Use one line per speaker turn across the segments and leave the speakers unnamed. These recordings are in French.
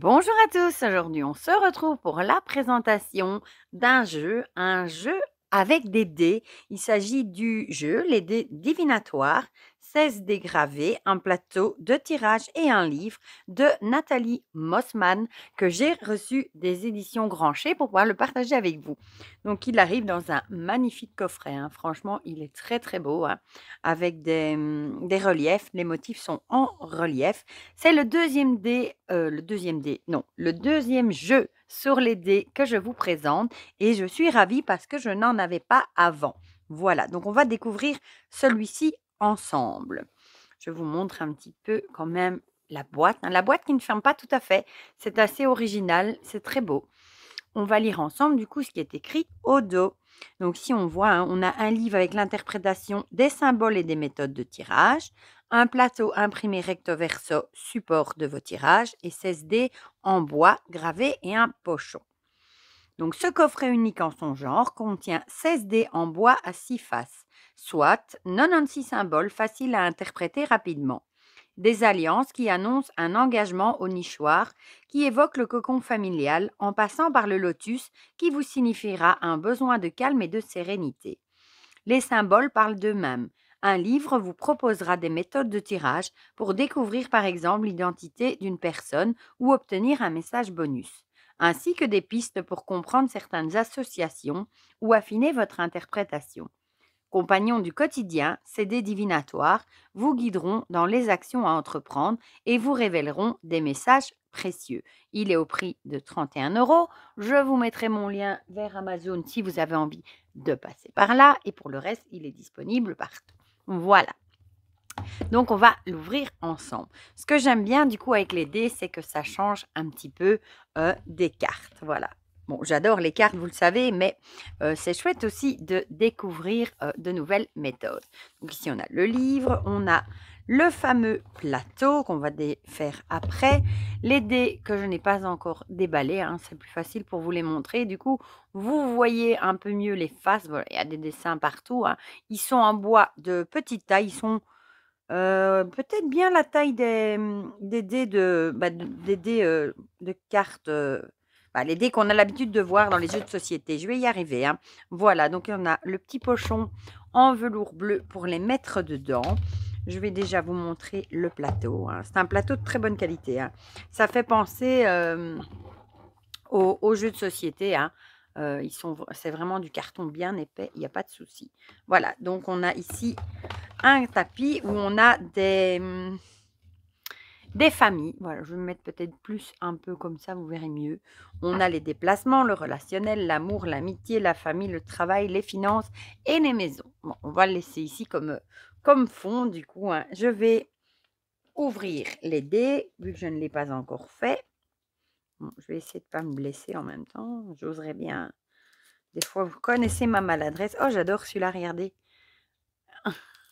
Bonjour à tous, aujourd'hui on se retrouve pour la présentation d'un jeu, un jeu avec des dés. Il s'agit du jeu Les dés divinatoires, 16 dés gravés, un plateau de tirage et un livre de Nathalie Mossman que j'ai reçu des éditions Grancher pour pouvoir le partager avec vous. Donc il arrive dans un magnifique coffret, hein. Franchement il est très très beau, hein, avec des reliefs, les motifs sont en relief. C'est le deuxième jeu sur les dés que je vous présente et je suis ravie parce que je n'en avais pas avant. Voilà, donc on va découvrir celui-ci ensemble. Je vous montre un petit peu quand même la boîte, hein. La boîte qui ne ferme pas tout à fait. C'est assez original, c'est très beau. On va lire ensemble du coup ce qui est écrit au dos. Donc si on voit, hein, on a un livre avec l'interprétation des symboles et des méthodes de tirage, un plateau imprimé recto verso support de vos tirages et 16 dés en bois gravés et un pochon. Donc ce coffret unique en son genre contient 16 dés en bois à 6 faces, soit 96 symboles faciles à interpréter rapidement. Des alliances qui annoncent un engagement au nichoir qui évoque le cocon familial en passant par le lotus qui vous signifiera un besoin de calme et de sérénité. Les symboles parlent d'eux-mêmes. Un livre vous proposera des méthodes de tirage pour découvrir par exemple l'identité d'une personne ou obtenir un message bonus, ainsi que des pistes pour comprendre certaines associations ou affiner votre interprétation. Compagnons du quotidien, ces dés divinatoires vous guideront dans les actions à entreprendre et vous révéleront des messages précieux. Il est au prix de 31 €. Je vous mettrai mon lien vers Amazon si vous avez envie de passer par là. Et pour le reste, il est disponible partout. Voilà. Donc, on va l'ouvrir ensemble. Ce que j'aime bien du coup avec les dés, c'est que ça change un petit peu des cartes. Voilà. Bon, j'adore les cartes, vous le savez, mais c'est chouette aussi de découvrir de nouvelles méthodes. Donc ici, on a le livre, on a le fameux plateau qu'on va défaire après, les dés que je n'ai pas encore déballés, hein, c'est plus facile pour vous les montrer. Du coup, vous voyez un peu mieux les faces. Voilà, il y a des dessins partout, hein. Ils sont en bois de petite taille, ils sont peut-être bien la taille des dés des dés, de cartes, les dés qu'on a l'habitude de voir dans les jeux de société. Je vais y arriver, hein. Voilà, donc on a le petit pochon en velours bleu pour les mettre dedans. Je vais déjà vous montrer le plateau, hein. C'est un plateau de très bonne qualité, hein. Ça fait penser, aux jeux de société, hein. C'est vraiment du carton bien épais, il n'y a pas de souci. Voilà, donc on a ici un tapis où on a des familles. Voilà, je vais me mettre peut-être plus un peu comme ça, vous verrez mieux. On a les déplacements, le relationnel, l'amour, l'amitié, la famille, le travail, les finances et les maisons. Bon, on va le laisser ici comme fond du coup, hein. Je vais ouvrir les dés, vu que je ne l'ai pas encore fait. Bon, je vais essayer de ne pas me blesser en même temps. J'oserais bien. Des fois, vous connaissez ma maladresse. Oh, j'adore celui-là, regardez.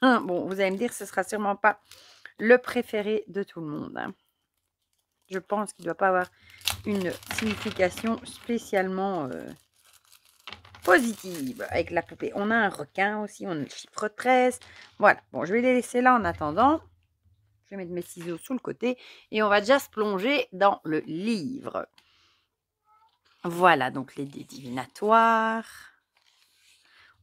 Bon, vous allez me dire, ce sera sûrement pas le préféré de tout le monde, hein. Je pense qu'il ne doit pas avoir une signification spécialement positive avec la poupée. On a un requin aussi, on a le chiffre 13. Voilà, bon, je vais les laisser là en attendant. Je vais mettre mes ciseaux sous le côté et on va déjà se plonger dans le livre. Voilà, donc les dés divinatoires.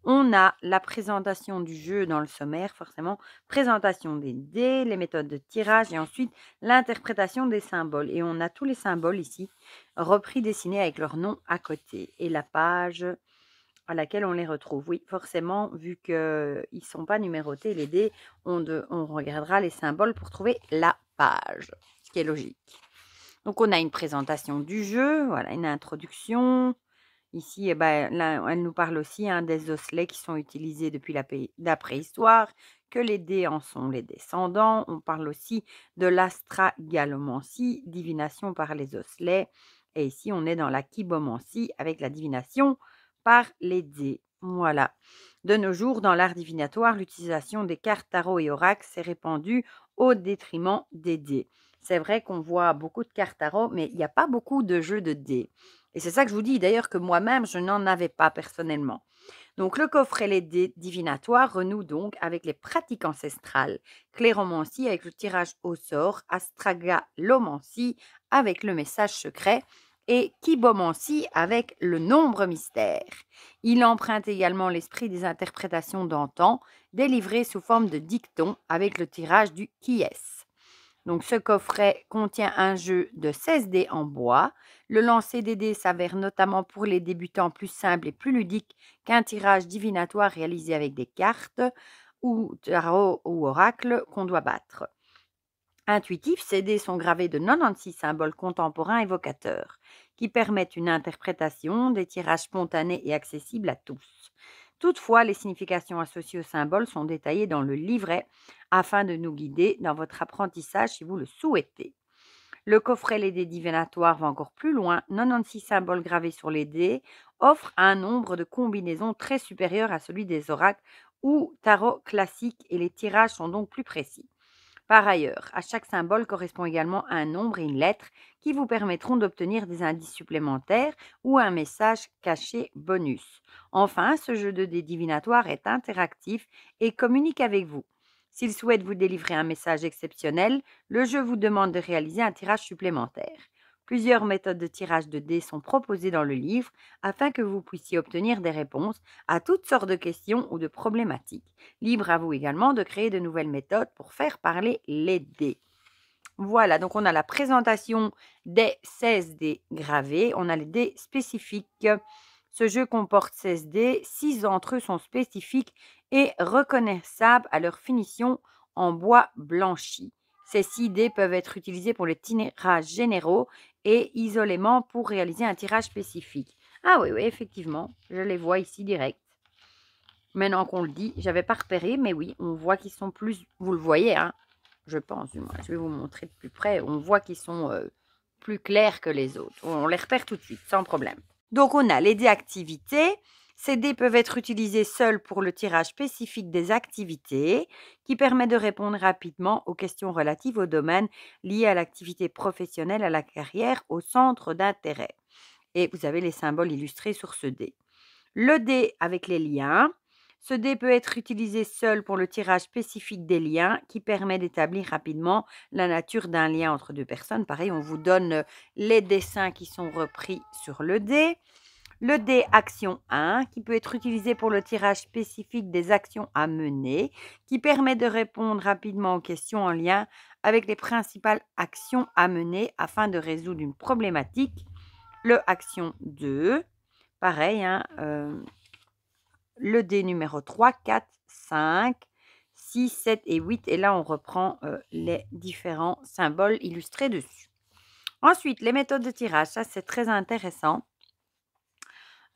On a la présentation du jeu dans le sommaire, forcément, présentation des dés, les méthodes de tirage et ensuite l'interprétation des symboles. Et on a tous les symboles ici, repris, dessinés avec leur nom à côté. Et la page à laquelle on les retrouve. Oui, forcément, vu qu'ils ne sont pas numérotés, les dés, on regardera les symboles pour trouver la page, ce qui est logique. Donc, on a une présentation du jeu, voilà, une introduction. Ici, eh ben, là, elle nous parle aussi, hein, des osselets qui sont utilisés depuis la préhistoire, que les dés en sont les descendants. On parle aussi de l'astragalomancie, divination par les osselets. Et ici, on est dans la kibomancie avec la divination par les dés. Voilà. De nos jours, dans l'art divinatoire, l'utilisation des cartes tarot et oracles s'est répandue au détriment des dés. C'est vrai qu'on voit beaucoup de cartes tarot, mais il n'y a pas beaucoup de jeux de dés. Et c'est ça que je vous dis d'ailleurs que moi-même, je n'en avais pas personnellement. Donc, le coffret Les dés divinatoires renoue donc avec les pratiques ancestrales. Cléromancie avec le tirage au sort, astragalomancie avec le message secret et kibomancie avec le nombre mystère. Il emprunte également l'esprit des interprétations d'antan, délivrées sous forme de dictons avec le tirage du qui est. Donc, ce coffret contient un jeu de 16 dés en bois. Le lancer des dés s'avère notamment pour les débutants plus simple et plus ludique qu'un tirage divinatoire réalisé avec des cartes ou tarot ou oracle qu'on doit battre. Intuitif, ces dés sont gravés de 96 symboles contemporains évocateurs qui permettent une interprétation, des tirages spontanés et accessibles à tous. Toutefois, les significations associées aux symboles sont détaillées dans le livret afin de nous guider dans votre apprentissage si vous le souhaitez. Le coffret Les dés divinatoires va encore plus loin. 96 symboles gravés sur les dés offrent un nombre de combinaisons très supérieur à celui des oracles ou tarot classiques et les tirages sont donc plus précis. Par ailleurs, à chaque symbole correspond également un nombre et une lettre qui vous permettront d'obtenir des indices supplémentaires ou un message caché bonus. Enfin, ce jeu de dés divinatoires est interactif et communique avec vous. S'il souhaite vous délivrer un message exceptionnel, le jeu vous demande de réaliser un tirage supplémentaire. Plusieurs méthodes de tirage de dés sont proposées dans le livre afin que vous puissiez obtenir des réponses à toutes sortes de questions ou de problématiques. Libre à vous également de créer de nouvelles méthodes pour faire parler les dés. Voilà, donc on a la présentation des 16 dés gravés, on a les dés spécifiques. Ce jeu comporte 16 dés, 6 d'entre eux sont spécifiques et reconnaissables à leur finition en bois blanchi. Ces 6 dés peuvent être utilisés pour les tirages généraux et isolément pour réaliser un tirage spécifique. Ah oui, effectivement, je les vois ici direct. Maintenant qu'on le dit, j'avais pas repéré, mais oui, on voit qu'ils sont plus... Vous le voyez, hein, je pense, du moins. Je vais vous montrer de plus près. On voit qu'ils sont plus clairs que les autres. On les repère tout de suite, sans problème. Donc, on a les dés activités. Ces dés peuvent être utilisés seuls pour le tirage spécifique des activités qui permet de répondre rapidement aux questions relatives au domaine lié à l'activité professionnelle, à la carrière, au centre d'intérêt. Et vous avez les symboles illustrés sur ce dé. Le dé avec les liens. Ce dé peut être utilisé seul pour le tirage spécifique des liens qui permet d'établir rapidement la nature d'un lien entre deux personnes. Pareil, on vous donne les dessins qui sont repris sur le dé. Le dé action 1 qui peut être utilisé pour le tirage spécifique des actions à mener qui permet de répondre rapidement aux questions en lien avec les principales actions à mener afin de résoudre une problématique. Le action 2, pareil, hein, le dé numéro 3, 4, 5, 6, 7 et 8. Et là, on reprend les différents symboles illustrés dessus. Ensuite, les méthodes de tirage, ça c'est très intéressant.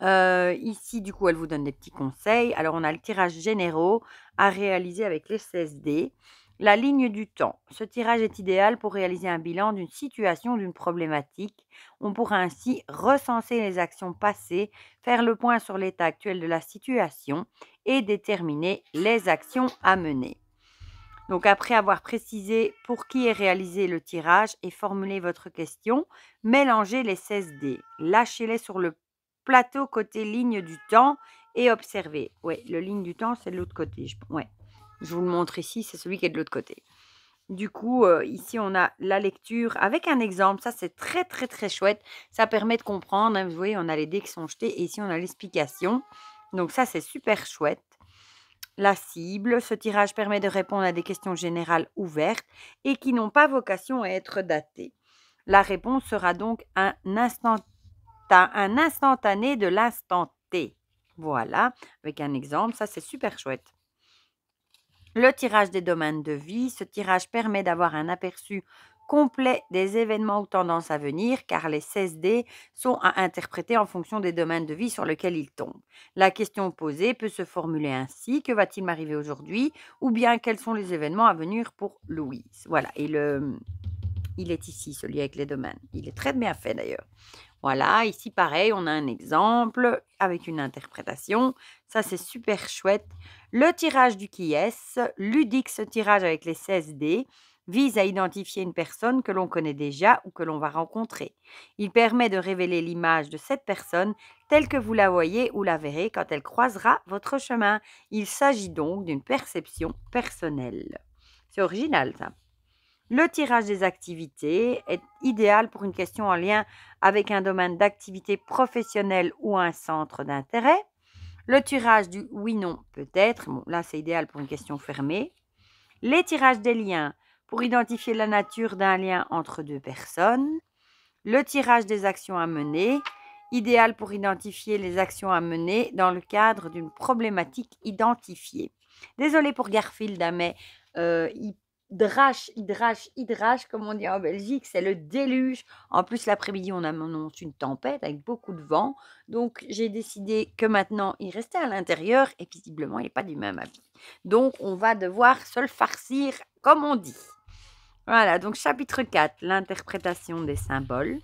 Ici, du coup, elle vous donne des petits conseils. Alors, on a le tirage généraux à réaliser avec les 16 dés. La ligne du temps. Ce tirage est idéal pour réaliser un bilan d'une situation, d'une problématique. On pourra ainsi recenser les actions passées, faire le point sur l'état actuel de la situation et déterminer les actions à mener. Donc, après avoir précisé pour qui est réalisé le tirage et formulé votre question, mélangez les 16 dés. Lâchez-les sur le plateau côté ligne du temps et observez. Oui, le ligne du temps, c'est de l'autre côté. Je vous le montre ici, c'est celui qui est de l'autre côté. Du coup, ici, on a la lecture avec un exemple. Ça, c'est très, très, très chouette. Ça permet de comprendre. Hein, vous voyez, on a les dés qui sont jetés et ici, on a l'explication. Donc, ça, c'est super chouette. La cible. Ce tirage permet de répondre à des questions générales ouvertes et qui n'ont pas vocation à être datées. La réponse sera donc un instantané de l'instant T. Voilà, avec un exemple, ça c'est super chouette. Le tirage des domaines de vie. Ce tirage permet d'avoir un aperçu complet des événements ou tendances à venir car les 16 dés sont à interpréter en fonction des domaines de vie sur lesquels ils tombent. La question posée peut se formuler ainsi: que va-t-il m'arriver aujourd'hui? Ou bien quels sont les événements à venir pour Louise? Voilà, et il est ici, celui avec les domaines. Il est très bien fait d'ailleurs. Voilà, ici pareil, on a un exemple avec une interprétation. Ça, c'est super chouette. Le tirage du qui est, ludique ce tirage avec les 16 dés. vise à identifier une personne que l'on connaît déjà ou que l'on va rencontrer. Il permet de révéler l'image de cette personne telle que vous la voyez ou la verrez quand elle croisera votre chemin. Il s'agit donc d'une perception personnelle. C'est original, ça. Le tirage des activités est idéal pour une question en lien avec un domaine d'activité professionnelle ou un centre d'intérêt. Le tirage du oui-non peut-être, bon, là c'est idéal pour une question fermée. Les tirages des liens pour identifier la nature d'un lien entre deux personnes. Le tirage des actions à mener, idéal pour identifier les actions à mener dans le cadre d'une problématique identifiée. Désolée pour Garfield, hein, mais il drache, comme on dit en Belgique, c'est le déluge. En plus, l'après-midi, on annonce une tempête avec beaucoup de vent. Donc, j'ai décidé que maintenant, il restait à l'intérieur et visiblement, il n'est pas du même avis. Donc, on va devoir se le farcir, comme on dit. Voilà, donc chapitre 4, l'interprétation des symboles.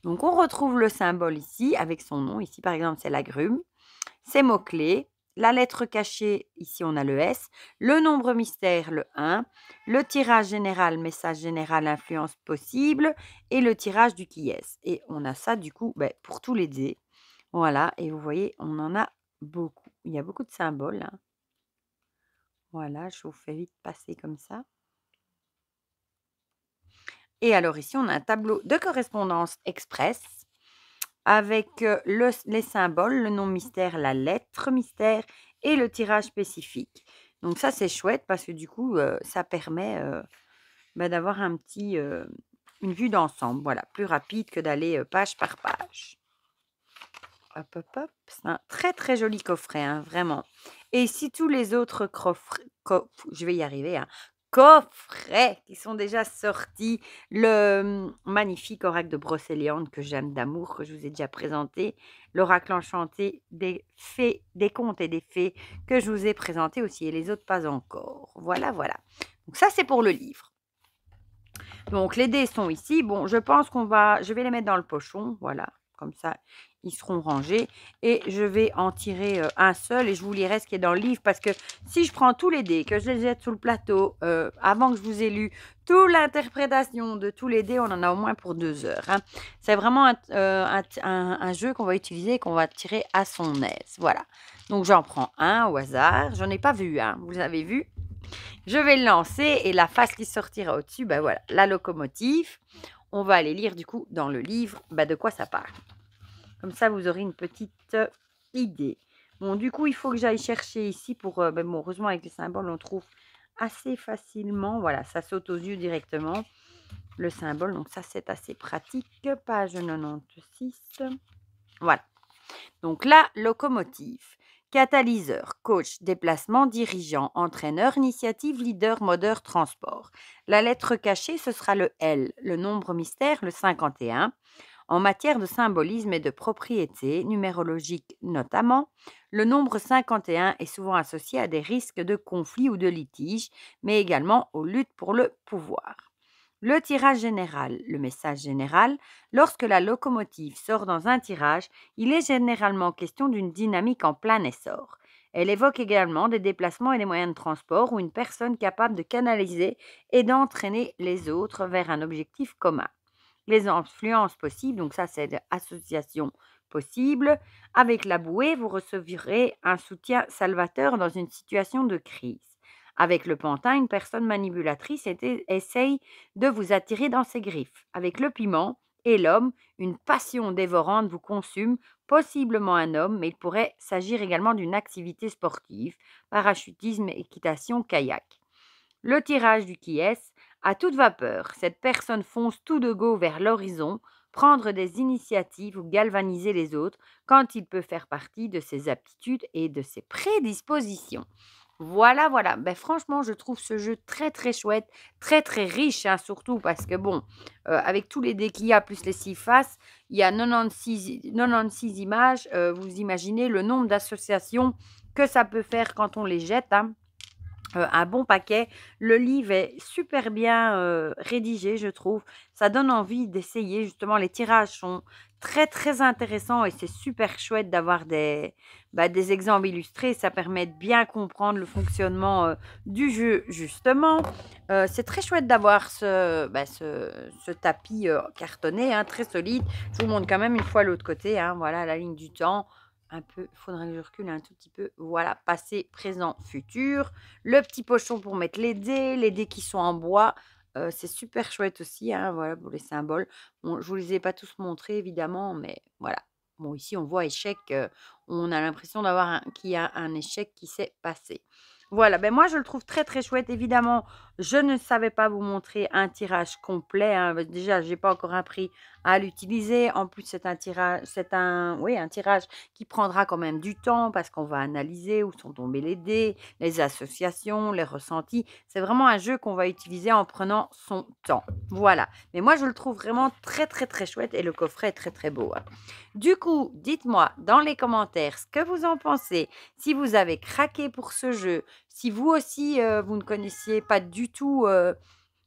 Donc, on retrouve le symbole ici, avec son nom. Ici, par exemple, c'est l'agrume. Ses mots-clés. La lettre cachée, ici, on a le S. Le nombre mystère, le 1. Le tirage général, message général, influence possible. Et le tirage du qui est. Et on a ça, du coup, pour tous les dés. Voilà, et vous voyez, on en a beaucoup. Il y a beaucoup de symboles, hein. Voilà, je vous fais vite passer comme ça. Et alors ici, on a un tableau de correspondance express avec les symboles, le nom mystère, la lettre mystère et le tirage spécifique. Donc ça, c'est chouette parce que du coup, ça permet d'avoir une vue d'ensemble. Voilà, plus rapide que d'aller page par page. Hop, hop, hop. C'est un très, très joli coffret, hein, vraiment. Et si tous les autres je vais y arriver, hein, coffrets qui sont déjà sortis, le magnifique oracle de Brocéliande que j'aime d'amour, que je vous ai déjà présenté, l'oracle enchanté des fées, des contes et des fées que je vous ai présenté aussi, et les autres pas encore. Voilà, voilà. Donc ça, c'est pour le livre. Donc les dés sont ici. Bon, je pense je vais les mettre dans le pochon, voilà, comme ça, ils seront rangés. Et je vais en tirer un seul et je vous lirai ce qui est dans le livre parce que si je prends tous les dés, que je les jette sous le plateau, avant que je vous ai lu toute l'interprétation de tous les dés, on en a au moins pour 2 heures, hein. C'est vraiment un jeu qu'on va utiliser et qu'on va tirer à son aise, voilà. Donc j'en prends un au hasard. J'en ai pas vu un, vous avez vu? Je vais le lancer et la face qui sortira au-dessus, voilà, la locomotive. On va aller lire du coup dans le livre de quoi ça parle. Comme ça, vous aurez une petite idée. Bon, du coup, il faut que j'aille chercher ici pour... bon, heureusement, avec les symboles, on trouve assez facilement. Voilà, ça saute aux yeux directement, le symbole. Donc ça, c'est assez pratique. Page 96. Voilà. Donc la locomotive. Catalyseur, coach, déplacement, dirigeant, entraîneur, initiative, leader, modeur, transport. La lettre cachée, ce sera le L, le nombre mystère, le 51. En matière de symbolisme et de propriété numérologique notamment, le nombre 51 est souvent associé à des risques de conflit ou de litige, mais également aux luttes pour le pouvoir. Le tirage général, le message général, lorsque la locomotive sort dans un tirage, il est généralement question d'une dynamique en plein essor. Elle évoque également des déplacements et des moyens de transport ou une personne capable de canaliser et d'entraîner les autres vers un objectif commun. Les influences possibles, donc ça c'est l'association possible. Avec la bouée, vous recevrez un soutien salvateur dans une situation de crise. Avec le pantin, une personne manipulatrice essaye de vous attirer dans ses griffes. Avec le piment et l'homme, une passion dévorante vous consume, possiblement un homme, mais il pourrait s'agir également d'une activité sportive, parachutisme, équitation, kayak. Le tirage du qui est, à toute vapeur, cette personne fonce tout de go vers l'horizon, prendre des initiatives ou galvaniser les autres quand il peut faire partie de ses aptitudes et de ses prédispositions. Voilà, voilà. Franchement, je trouve ce jeu très, très chouette, très, très riche, hein, surtout parce que, bon, avec tous les dés qu'il y a, plus les 6 faces, il y a 96 images. Vous imaginez le nombre d'associations que ça peut faire quand on les jette, hein. un bon paquet. Le livre est super bien, rédigé, je trouve. Ça donne envie d'essayer. Justement, les tirages sont très, très intéressants et c'est super chouette d'avoir des exemples illustrés. Ça permet de bien comprendre le fonctionnement, du jeu, justement. C'est très chouette d'avoir ce tapis, cartonné, hein, très solide. Je vous montre quand même une fois l'autre côté, hein. Voilà la ligne du temps. Un peu, il faudrait que je recule un tout petit peu. Voilà, passé, présent, futur. Le petit pochon pour mettre les dés qui sont en bois, c'est super chouette aussi, hein, voilà, pour les symboles. Bon, je vous les ai pas tous montrés évidemment, mais voilà. Bon, ici, on voit échec, on a l'impression qu'il y a un échec qui s'est passé. Voilà, ben moi, je le trouve très, très chouette. Évidemment, je ne savais pas vous montrer un tirage complet, hein. Déjà, j'ai pas encore appris à l'utiliser. En plus, un tirage qui prendra quand même du temps parce qu'on va analyser où sont tombés les dés, les associations, les ressentis. C'est vraiment un jeu qu'on va utiliser en prenant son temps. Voilà. Mais moi, je le trouve vraiment très, très, très chouette et le coffret est très, très beau, hein. Du coup, dites-moi dans les commentaires ce que vous en pensez, si vous avez craqué pour ce jeu, si vous aussi, vous ne connaissiez pas du tout,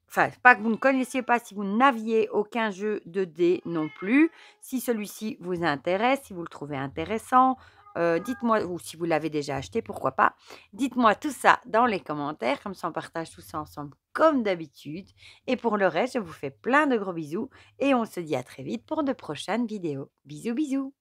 enfin, pas que vous ne connaissiez pas, si vous n'aviez aucun jeu de dés non plus, si celui-ci vous intéresse, si vous le trouvez intéressant, dites-moi, ou si vous l'avez déjà acheté, pourquoi pas. Dites-moi tout ça dans les commentaires, comme ça on partage tout ça ensemble comme d'habitude. Et pour le reste, je vous fais plein de gros bisous et on se dit à très vite pour de prochaines vidéos. Bisous, bisous.